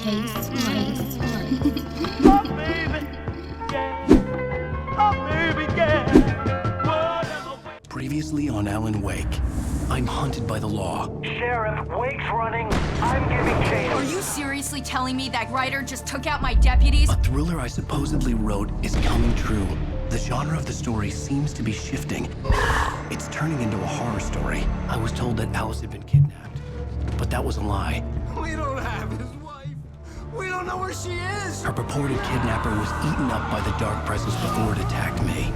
Chase Money. Oh, baby, yeah. Oh, baby, yeah. Whatever. Previously on Alan Wake, I'm hunted by the law. Sheriff, Wake's running. I'm giving chase. Are you seriously telling me that writer just took out my deputies? A thriller I supposedly wrote is coming true. The genre of the story seems to be shifting. It's turning into a horror story. I was told that Alice had been kidnapped, but that was a lie. We don't have his wife. We don't know where she is. Her purported kidnapper was eaten up by the dark presence before it attacked me.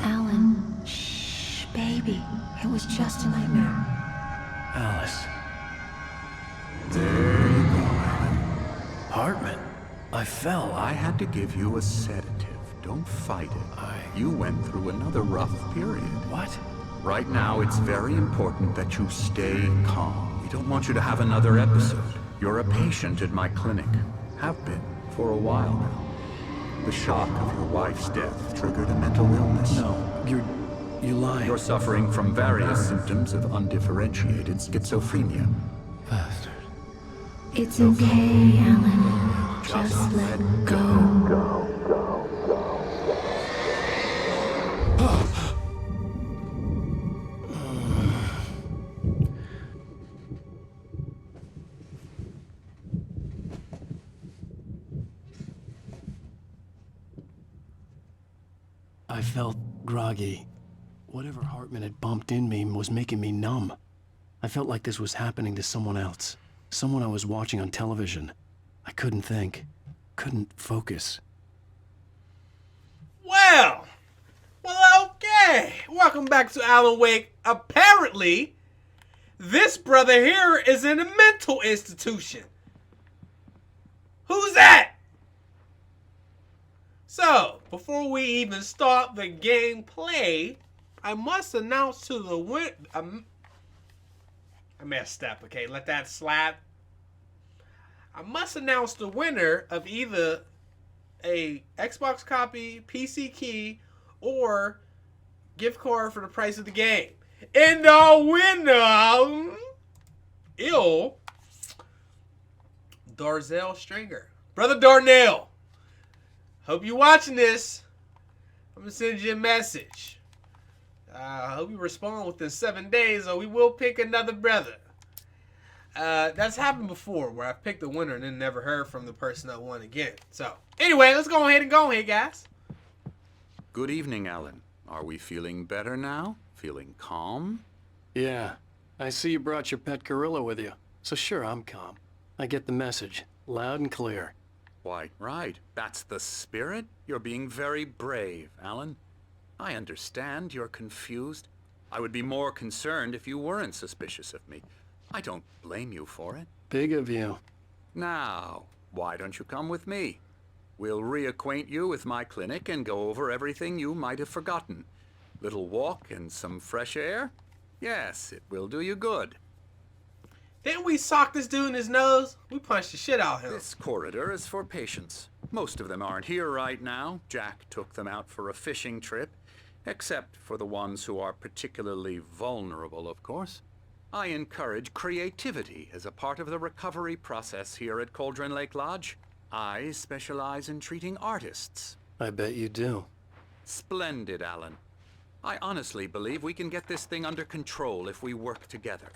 Alan, shh, baby. It was just a nightmare. Alice. There you go, Alan. Hartman. I fell. I had to give you a sedative. Don't fight it. You went through another rough period. What? Right now, it's very important that you stay calm. We don't want you to have another episode. You're a patient at my clinic. Have been for a while now. The shock of your wife's death triggered a mental illness. No, you lied. You're suffering from various symptoms of undifferentiated schizophrenia. Bastard. It's okay, Alan. Just let go. I felt groggy. Whatever Hartman had bumped in me was making me numb. I felt like this was happening to someone else. Someone I was watching on television. I couldn't think. Couldn't focus. Well, okay. Welcome back to Alan Wake. Apparently, this brother here is in a mental institution. Who's that? So, before we even start the gameplay, I must announce to the I messed up, okay? Let that slap. I must announce the winner of either a Xbox copy, PC key, or gift card for the price of the game. And the winner, Darzell Stringer. Brother Darnell, hope you're watching this. I'm going to send you a message. I hope you respond within 7 days, or we will pick another brother. That's happened before, where I picked the winner and then never heard from the person that won again. So, anyway, let's go ahead and go ahead, guys. Good evening, Alan. Are we feeling better now? Feeling calm? Yeah. I see you brought your pet gorilla with you. So sure, I'm calm. I get the message. Loud and clear. Why, right. That's the spirit. You're being very brave, Alan. I understand you're confused. I would be more concerned if you weren't suspicious of me. I don't blame you for it. Big of you. Now, why don't you come with me? We'll reacquaint you with my clinic and go over everything you might have forgotten. Little walk and some fresh air? Yes, it will do you good. Didn't we sock this dude in his nose? We punched the shit out of him. This corridor is for patients. Most of them aren't here right now. Jack took them out for a fishing trip, except for the ones who are particularly vulnerable, of course. I encourage creativity as a part of the recovery process here at Cauldron Lake Lodge. I specialize in treating artists. I bet you do. Splendid, Alan. I honestly believe we can get this thing under control if we work together.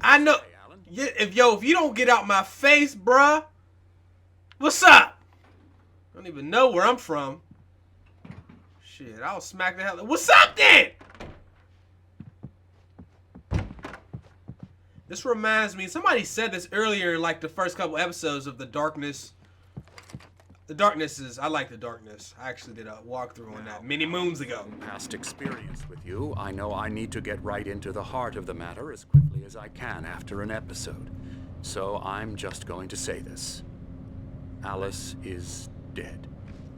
I know. Hey, Alan. If you don't get out my face, bruh. What's up? I don't even know where I'm from. Shit, I'll smack the hell out. What's up then? This reminds me, somebody said this earlier in like the first couple episodes of The Darkness. The Darkness is, I like The Darkness. I actually did a walkthrough on that many moons ago. Past experience with you, I know I need to get right into the heart of the matter as quickly as I can after an episode. So I'm just going to say this. Alice is dead.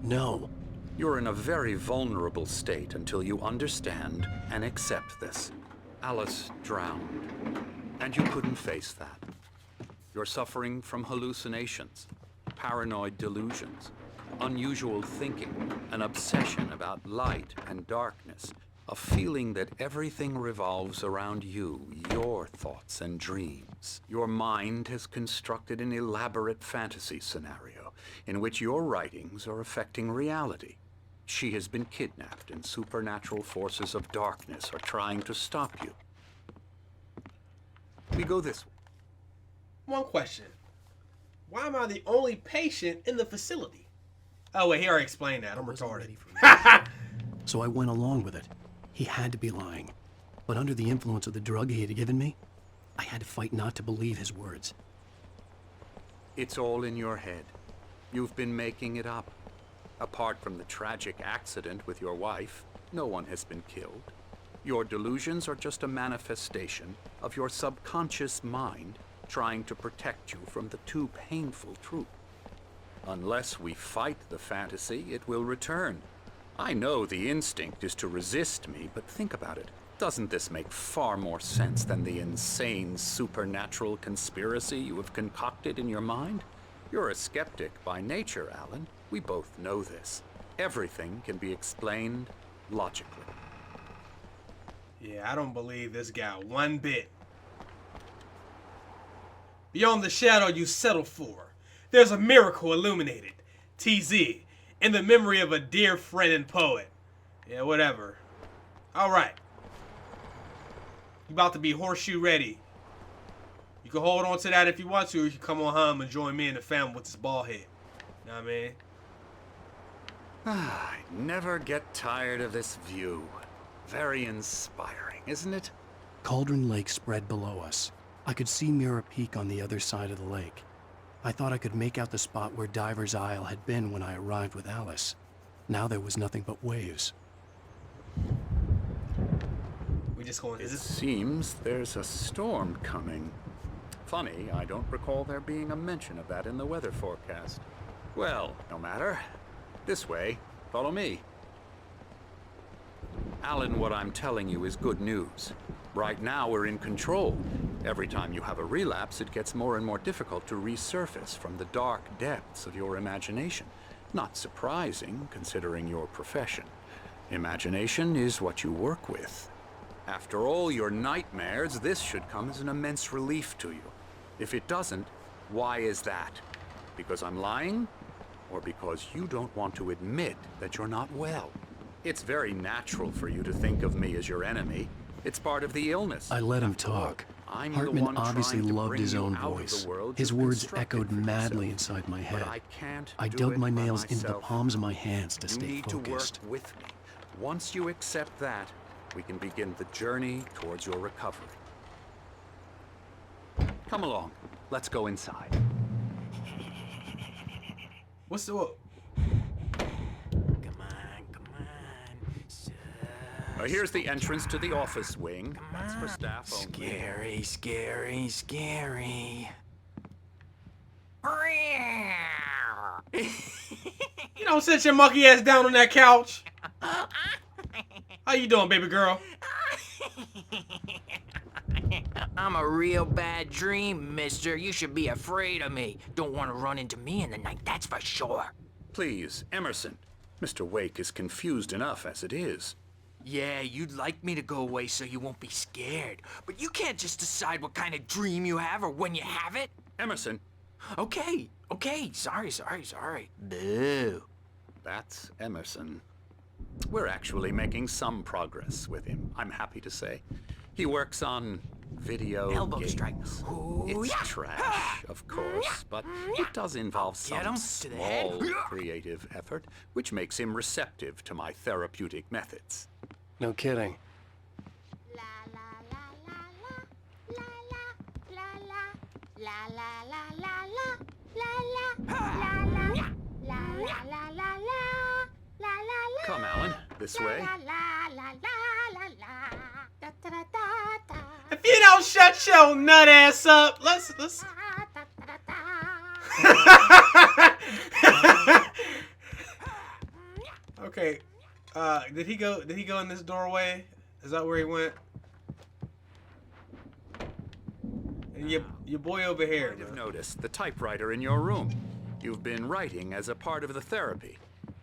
No. You're in a very vulnerable state until you understand and accept this. Alice drowned, and you couldn't face that. You're suffering from hallucinations, paranoid delusions. unusual thinking, an obsession about light and darkness, a feeling that everything revolves around you, your thoughts and dreams. Your mind has constructed an elaborate fantasy scenario in which your writings are affecting reality. She has been kidnapped and supernatural forces of darkness are trying to stop you. We go this way. One question. Why am I the only patient in the facility? Oh, wait, he already explained that. I'm retarded. So I went along with it. He had to be lying. But under the influence of the drug he had given me, I had to fight not to believe his words. It's all in your head. You've been making it up. Apart from the tragic accident with your wife, no one has been killed. Your delusions are just a manifestation of your subconscious mind trying to protect you from the too painful truth. Unless we fight the fantasy, it will return. I know the instinct is to resist me, but think about it. Doesn't this make far more sense than the insane supernatural conspiracy you have concocted in your mind? You're a skeptic by nature, Alan. We both know this. Everything can be explained logically. Yeah, I don't believe this guy one bit. Beyond the shadow you settle for, there's a miracle illuminated. TZ, in the memory of a dear friend and poet. Yeah, whatever. Alright. You about to be horseshoe ready. You can hold on to that if you want to, or you can come on home and join me in the family with this ball head. Know what I mean? I never get tired of this view. Very inspiring, isn't it? Cauldron Lake spread below us. I could see Mirror Peak on the other side of the lake. I thought I could make out the spot where Diver's Isle had been when I arrived with Alice. Now there was nothing but waves. We just going. It seems there's a storm coming. Funny, I don't recall there being a mention of that in the weather forecast. Well, no matter. This way. Follow me. Alan, what I'm telling you is good news. Right now, we're in control. Every time you have a relapse, it gets more and more difficult to resurface from the dark depths of your imagination. Not surprising, considering your profession. Imagination is what you work with. After all your nightmares, this should come as an immense relief to you. If it doesn't, why is that? Because I'm lying? Or because you don't want to admit that you're not well? It's very natural for you to think of me as your enemy. It's part of the illness. I let him talk. I'm the Hartman one obviously trying to loved bring his you own out of voice. the world His you've words constructed echoed for madly yourself. inside my head. But I can't I do dug it my by nails into the myself. palms of my hands to You stay need focused. to work with me. Once you accept that, we can begin the journey towards your recovery. Come along. Let's go inside. What's the... Here's the entrance to the office wing. That's for staff only. Scary, scary, scary. You don't sit your monkey ass down on that couch. How you doing, baby girl? I'm a real bad dream, mister. You should be afraid of me. Don't want to run into me in the night, that's for sure. Please, Emerson. Mr. Wake is confused enough as it is. Yeah, you'd like me to go away so you won't be scared. But you can't just decide what kind of dream you have or when you have it. Emerson. Okay, sorry. Boo. That's Emerson. We're actually making some progress with him, I'm happy to say. He works on video Elbow games. strike. Ooh, It's yeah. trash, of course, but it does involve Get some him to the head. small creative effort, which makes him receptive to my therapeutic methods. No kidding. Come, Alan, this way. If you don't shut your nut ass up, let's. Okay. Did he go in this doorway? Is that where he went? And your boy over here. I've noticed the typewriter in your room. You've been writing as a part of the therapy.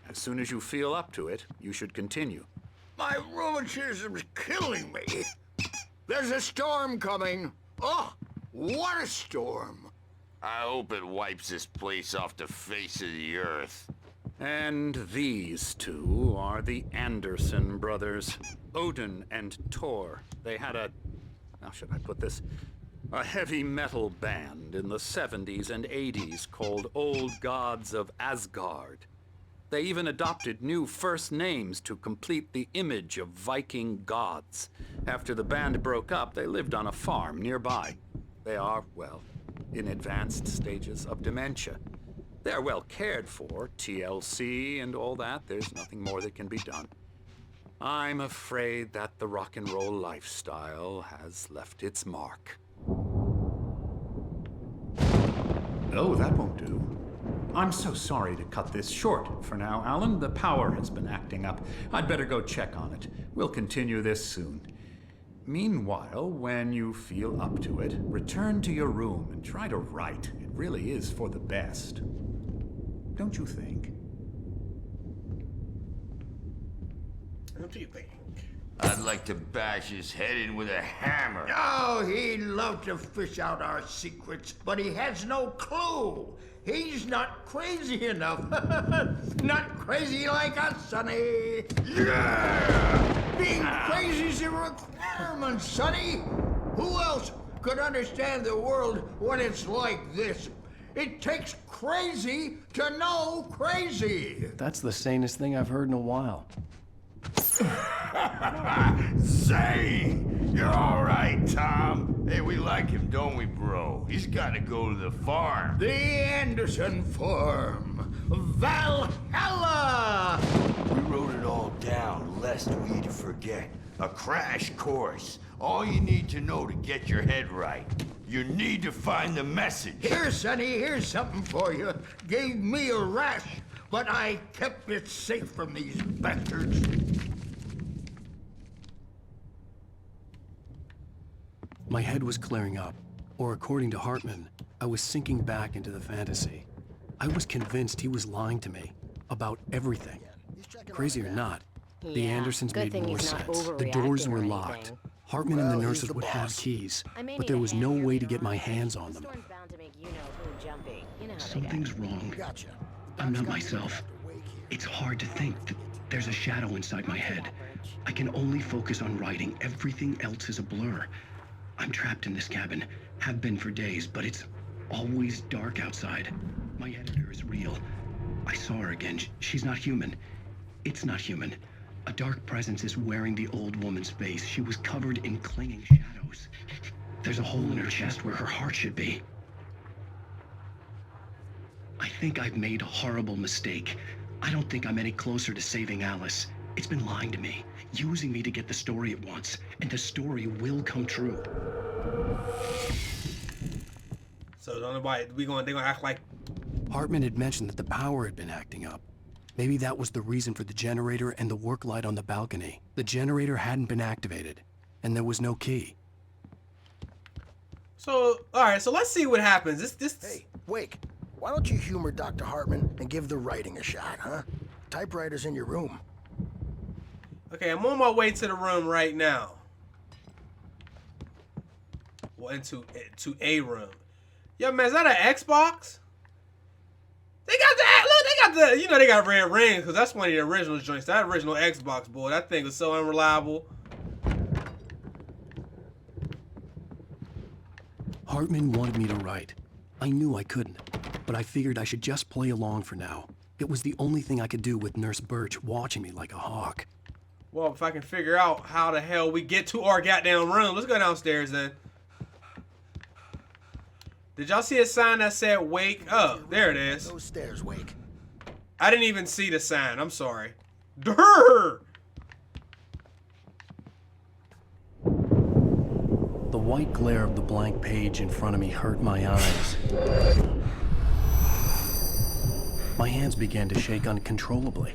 As soon as you feel up to it, you should continue. My rheumatism's killing me. There's a storm coming. Oh, what a storm. I hope it wipes this place off the face of the earth. And these two are the Anderson brothers, Odin and Tor. They had a, how should I put this? A heavy metal band in the 70s and 80s called Old Gods of Asgard. They even adopted new first names to complete the image of Viking gods. After the band broke up, they lived on a farm nearby. They are, well, in advanced stages of dementia. They are well cared for, TLC and all that. There's nothing more that can be done. I'm afraid that the rock and roll lifestyle has left its mark. Oh, that won't do. I'm so sorry to cut this short for now, Alan. The power has been acting up. I'd better go check on it. We'll continue this soon. Meanwhile, when you feel up to it, return to your room and try to write. It really is for the best. Don't you think? What do you think? I'd like to bash his head in with a hammer. Oh, he'd love to fish out our secrets, but he has no clue. He's not crazy enough. Not crazy like us, Sonny. Yeah! Being crazy's a requirement, Sonny. Who else could understand the world when it's like this? It takes crazy to know crazy. That's the sanest thing I've heard in a while. Say, you're all right, Tom. Hey, we like him, don't we, bro? He's got to go to the farm. The Anderson Farm. Valhalla! We wrote it all down, lest we'd forget. A crash course. All you need to know to get your head right. You need to find the message. Here, Sonny, here's something for you. Gave me a rash, but I kept it safe from these bastards. My head was clearing up, or according to Hartman, I was sinking back into the fantasy. I was convinced he was lying to me about everything. Crazy or not, the Andersons made more sense. The doors were locked. Hartman and the nurses would have keys, but there was no way to get my hands on them. Something's wrong. I'm not myself. It's hard to think that there's a shadow inside my head. I can only focus on writing. Everything else is a blur. I'm trapped in this cabin, have been for days, but it's always dark outside. My editor is real. I saw her again. She's not human. It's not human. A dark presence is wearing the old woman's face. She was covered in clinging shadows. There's a hole in her chest where her heart should be. I think I've made a horrible mistake. I don't think I'm any closer to saving Alice. It's been lying to me, using me to get the story it wants, and the story will come true. So don't nobody, they gonna act like Hartman had mentioned that the power had been acting up. Maybe that was the reason for the generator and the work light on the balcony. The generator hadn't been activated, and there was no key. So, alright, so let's see what happens. This Hey, Wake, why don't you humor Dr. Hartman and give the writing a shot, huh? Typewriter's in your room. Okay, I'm on my way to the room right now. Well, into a room. Yo, man, is that an Xbox? They got the, you know, they got red rings because that's one of the original joints. That original Xbox, boy, that thing was so unreliable. Hartman wanted me to write. I knew I couldn't, but I figured I should just play along for now. It was the only thing I could do with Nurse Birch watching me like a hawk. Well, if I can figure out how the hell we get to our goddamn room, let's go downstairs then. Did y'all see a sign that said Wake? Oh, there it is. Those stairs, Wake. I didn't even see the sign. I'm sorry. Durr! The white glare of the blank page in front of me hurt my eyes. My hands began to shake uncontrollably.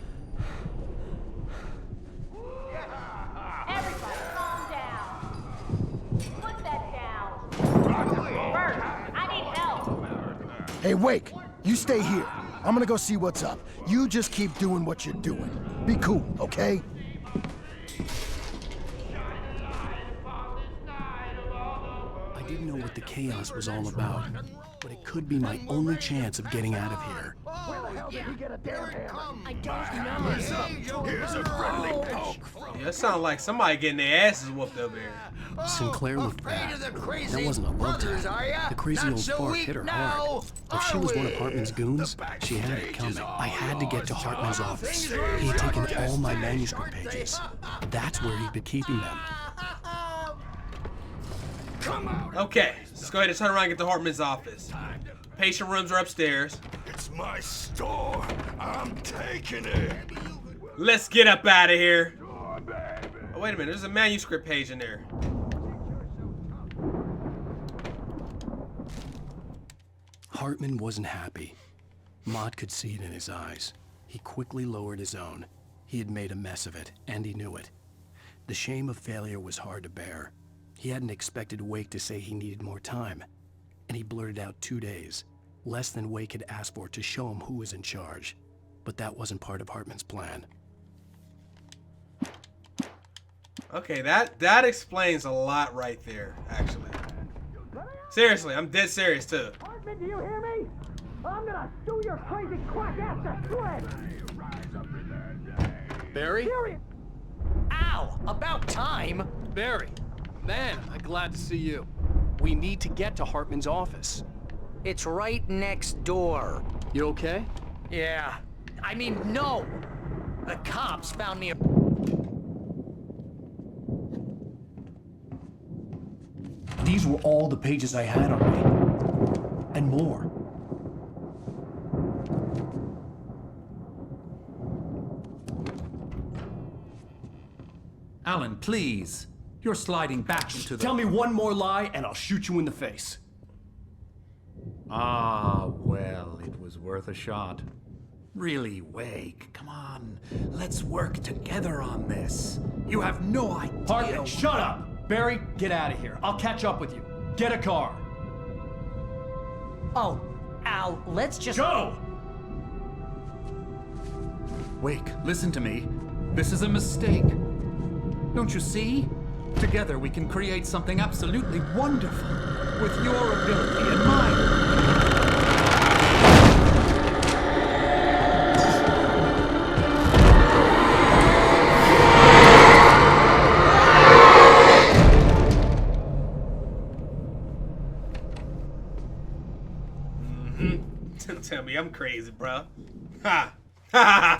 Everybody, calm down. Put that down. Bert, I need help. Hey, Wake, You stay here. I'm gonna go see what's up. You just keep doing what you're doing. Be cool, okay? I didn't know what the chaos was all about, but it could be my only chance of getting out of here. Where the hell did he get a damn hammer? I don't know. Here's a friendly poke from Yeah, that sounds like somebody getting their asses whooped up here. Sinclair looked bad. Afraid of the crazy That wasn't a love brothers, tap. are ya? The crazy Not old so fart weak hit her now, hard. If she are was one we? of Hartman's goons, she had it coming. I had to get to Hartman's office. He had taken all my manuscript pages. That's where he'd been keeping them. Come out. Okay, let's go ahead and turn around and get to Hartman's office. Patient rooms are upstairs. It's my store. I'm taking it. Let's get up out of here. Oh, wait a minute, there's a manuscript page in there. Hartman wasn't happy. Mott could see it in his eyes. He quickly lowered his own. He had made a mess of it, and he knew it. The shame of failure was hard to bear. He hadn't expected Wake to say he needed more time, and he blurted out 2 days, less than Wake had asked for to show him who was in charge. But that wasn't part of Hartman's plan. Okay, that explains a lot right there, actually. Seriously, I'm dead serious too. Hartman, do you hear me? I'm gonna sue your crazy quack ass to shreds. Barry? Serious. Ow! About time! Barry! Man, I'm glad to see you. We need to get to Hartman's office. It's right next door. You okay? Yeah. I mean, no! The cops found me a... These were all the pages I had on me. And more. Alan, please. You're sliding back into the... Tell me one more lie and I'll shoot you in the face. Ah, well, it was worth a shot. Really, Wake, come on. Let's work together on this. You have no idea... Hartman, shut up! Barry, get out of here. I'll catch up with you. Get a car. Oh, Al, let's just... Go! Wake, listen to me. This is a mistake. Don't you see? Together we can create something absolutely wonderful. With your ability and mine. Tell me I'm crazy, bro. Ha! Ha!